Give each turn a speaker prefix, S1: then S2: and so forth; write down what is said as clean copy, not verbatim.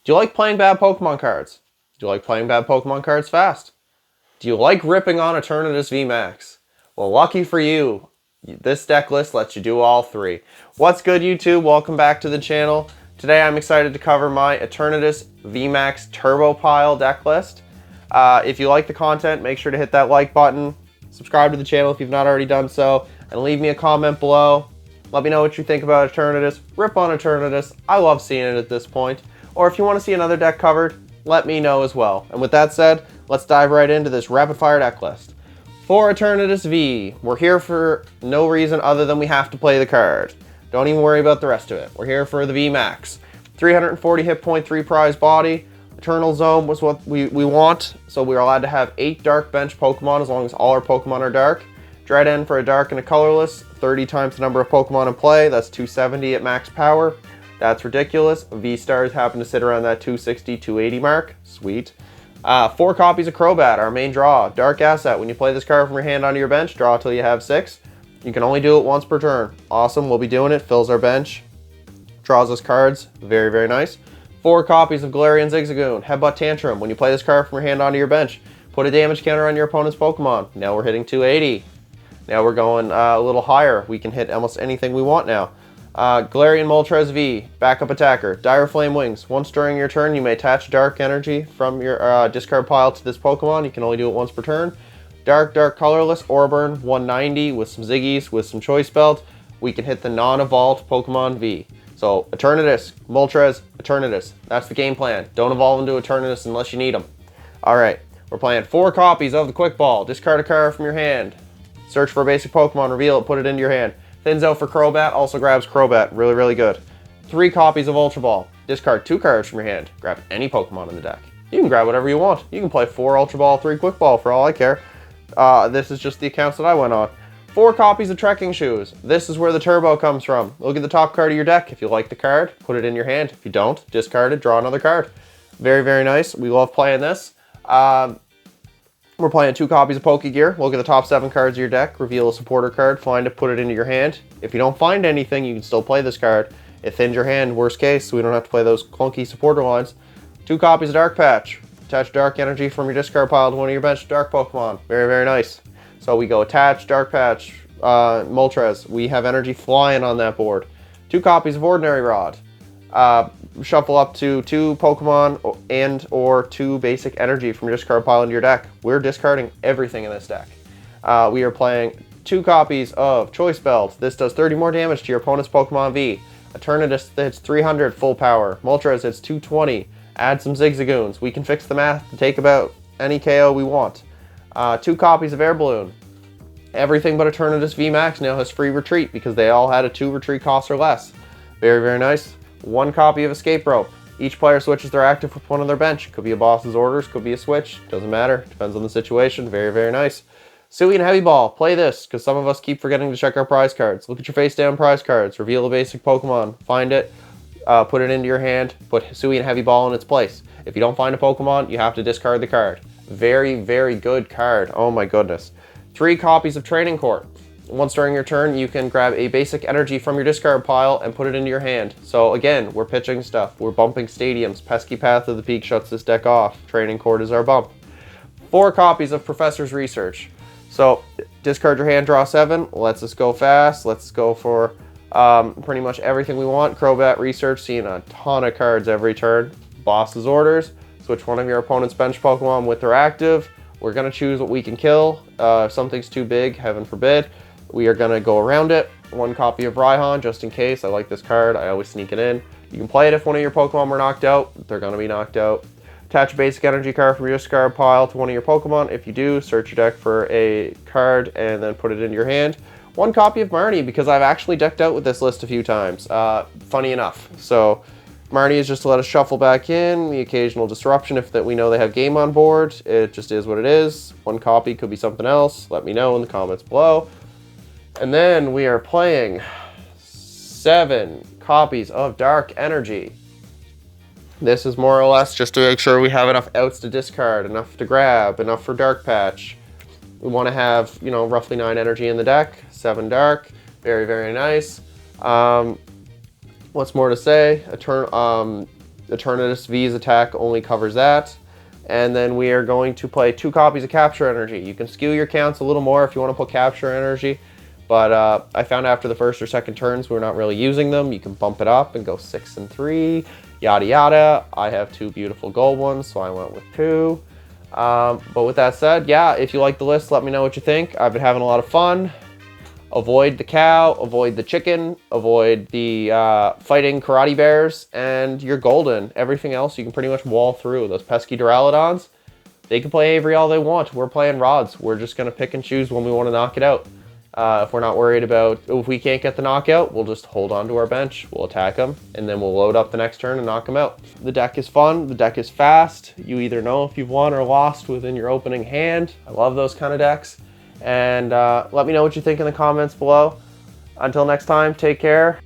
S1: Do you like playing bad Pokemon cards? Do you like playing bad Pokemon cards fast? Do you like ripping on Eternatus VMAX? Well, lucky for you, this deck list lets you do all three. What's good, YouTube? Welcome back to the channel. Today I'm excited to cover my Eternatus VMAX Turbo Pile deck list. If you like the content, make sure to hit that like button, subscribe to the channel if you've not already done so, and leave me a comment below. Let me know what you think about Eternatus. Rip on Eternatus. I love seeing it at this point. Or if you want to see another deck covered, let me know as well. And with that said, let's dive right into this rapid fire deck list. For Eternatus V, we're here for no reason other than we have to play the card. Don't even worry about the rest of it. We're here for the VMAX. 340 hit point, 3 prize body. Eternal Zone was what we want, so we're allowed to have 8 dark bench Pokemon as long as all our Pokemon are dark. Dread End for a dark and a colorless, 30 times the number of Pokemon in play, that's 270 at max power. That's ridiculous. VSTARs happen to sit around that 260, 280 mark. Sweet. 4 copies of Crobat, our main draw. Dark asset. When you play this card from your hand onto your bench, draw till you have 6. You can only do it once per turn. Awesome, we'll be doing it. Fills our bench. Draws us cards. Very, very nice. 4 copies of Galarian Zigzagoon. Headbutt Tantrum. When you play this card from your hand onto your bench, put a damage counter on your opponent's Pokemon. Now we're hitting 280. Now we're going a little higher. We can hit almost anything we want now. Galarian Moltres V, backup attacker. Dire Flame Wings. Once during your turn, you may attach dark energy from your discard pile to this Pokemon. You can only do it once per turn. Dark colorless Orburn, 190 with some Ziggies, with some Choice Belt. We can hit the non-evolved Pokemon V. So Eternatus, Moltres, Eternatus. That's the game plan. Don't evolve into Eternatus unless you need them. Alright, we're playing 4 copies of the Quick Ball. Discard a card from your hand. Search for a basic Pokemon, reveal it, put it into your hand. Thins out for Crobat, also grabs Crobat. Really, really good. 3 copies of Ultra Ball. Discard 2 cards from your hand. Grab any Pokemon in the deck. You can grab whatever you want. You can play 4 Ultra Ball, 3 Quick Ball for all I care. This is just the accounts that I went on. 4 copies of Trekking Shoes. This is where the Turbo comes from. Look at the top card of your deck. If you like the card, put it in your hand. If you don't, discard it, draw another card. Very, very nice. We love playing this. We're playing 2 copies of Pokegear. Look at the top 7 cards of your deck. Reveal a supporter card. Find it, put it into your hand. If you don't find anything, you can still play this card. It thins your hand, worst case, so we don't have to play those clunky supporter lines. 2 copies of Dark Patch. Attach dark energy from your discard pile to one of your bench dark Pokemon. Very, very nice. So we go attach, Dark Patch, Moltres. We have energy flying on that board. 2 copies of Ordinary Rod. Shuffle up to 2 Pokemon and or 2 basic energy from your discard pile into your deck. We're discarding everything in this deck. We are playing 2 copies of Choice Belt. This does 30 more damage to your opponent's Pokemon V. Eternatus hits 300 full power. Moltres hits 220. Add some Zigzagoons. We can fix the math to take about any KO we want. 2 copies of Air Balloon. Everything but Eternatus VMAX now has free retreat because they all had a 2 retreat cost or less. Very, very nice. 1 copy of Escape Rope. Each player switches their active with one on their bench. Could be a boss's orders, could be a switch. Doesn't matter. Depends on the situation. Very, very nice. Suian Heavy Ball. Play this, because some of us keep forgetting to check our prize cards. Look at your face down prize cards. Reveal a basic Pokemon. Find it. Put it into your hand. Put Suian Heavy Ball in its place. If you don't find a Pokemon, you have to discard the card. Very, very good card. Oh my goodness. 3 copies of Training Court. Once during your turn, you can grab a basic energy from your discard pile and put it into your hand. So again, we're pitching stuff. We're bumping stadiums. Pesky Path of the Peak shuts this deck off. Training Court is our bump. 4 copies of Professor's Research. So discard your hand, draw 7. Lets us go fast. Let's go for pretty much everything we want. Crobat Research, seeing a ton of cards every turn. Boss's Orders. Switch one of your opponent's bench Pokemon with their active. We're going to choose what we can kill. If something's too big, heaven forbid. We are going to go around it. 1 copy of Raihan, just in case. I like this card. I always sneak it in. You can play it if one of your Pokemon were knocked out. They're going to be knocked out. Attach a basic energy card from your discard pile to one of your Pokemon. If you do, search your deck for a card and then put it into your hand. 1 copy of Marnie, because I've actually decked out with this list a few times. Funny enough. So Marnie is just to let us shuffle back in. The occasional disruption if that we know they have game on board. It just is what it is. 1 copy could be something else. Let me know in the comments below. And then we are playing 7 copies of Dark Energy. This is more or less just to make sure we have enough outs to discard, enough to grab, enough for Dark Patch. We want to have, you know, roughly 9 energy in the deck, 7 dark. Very, very nice. What's more to say? Eternatus V's attack only covers that. And then we are going to play 2 copies of Capture Energy. You can skew your counts a little more if you want to put Capture Energy. But I found after the first or second turns we're not really using them. You can bump it up and go 6 and 3, yada yada. I have 2 beautiful gold ones, so I went with 2. But with that said, yeah, if you like the list, let me know what you think. I've been having a lot of fun. Avoid the cow, avoid the chicken, avoid the fighting karate bears, and you're golden. Everything else you can pretty much wall through. Those pesky Duraludons, they can play Avery all they want. We're playing rods. We're just going to pick and choose when we want to knock it out. If we're not worried about, if we can't get the knockout, we'll just hold on to our bench. We'll attack them, and then we'll load up the next turn and knock them out. The deck is fun. The deck is fast. You either know if you've won or lost within your opening hand. I love those kind of decks. And let me know what you think in the comments below. Until next time, take care.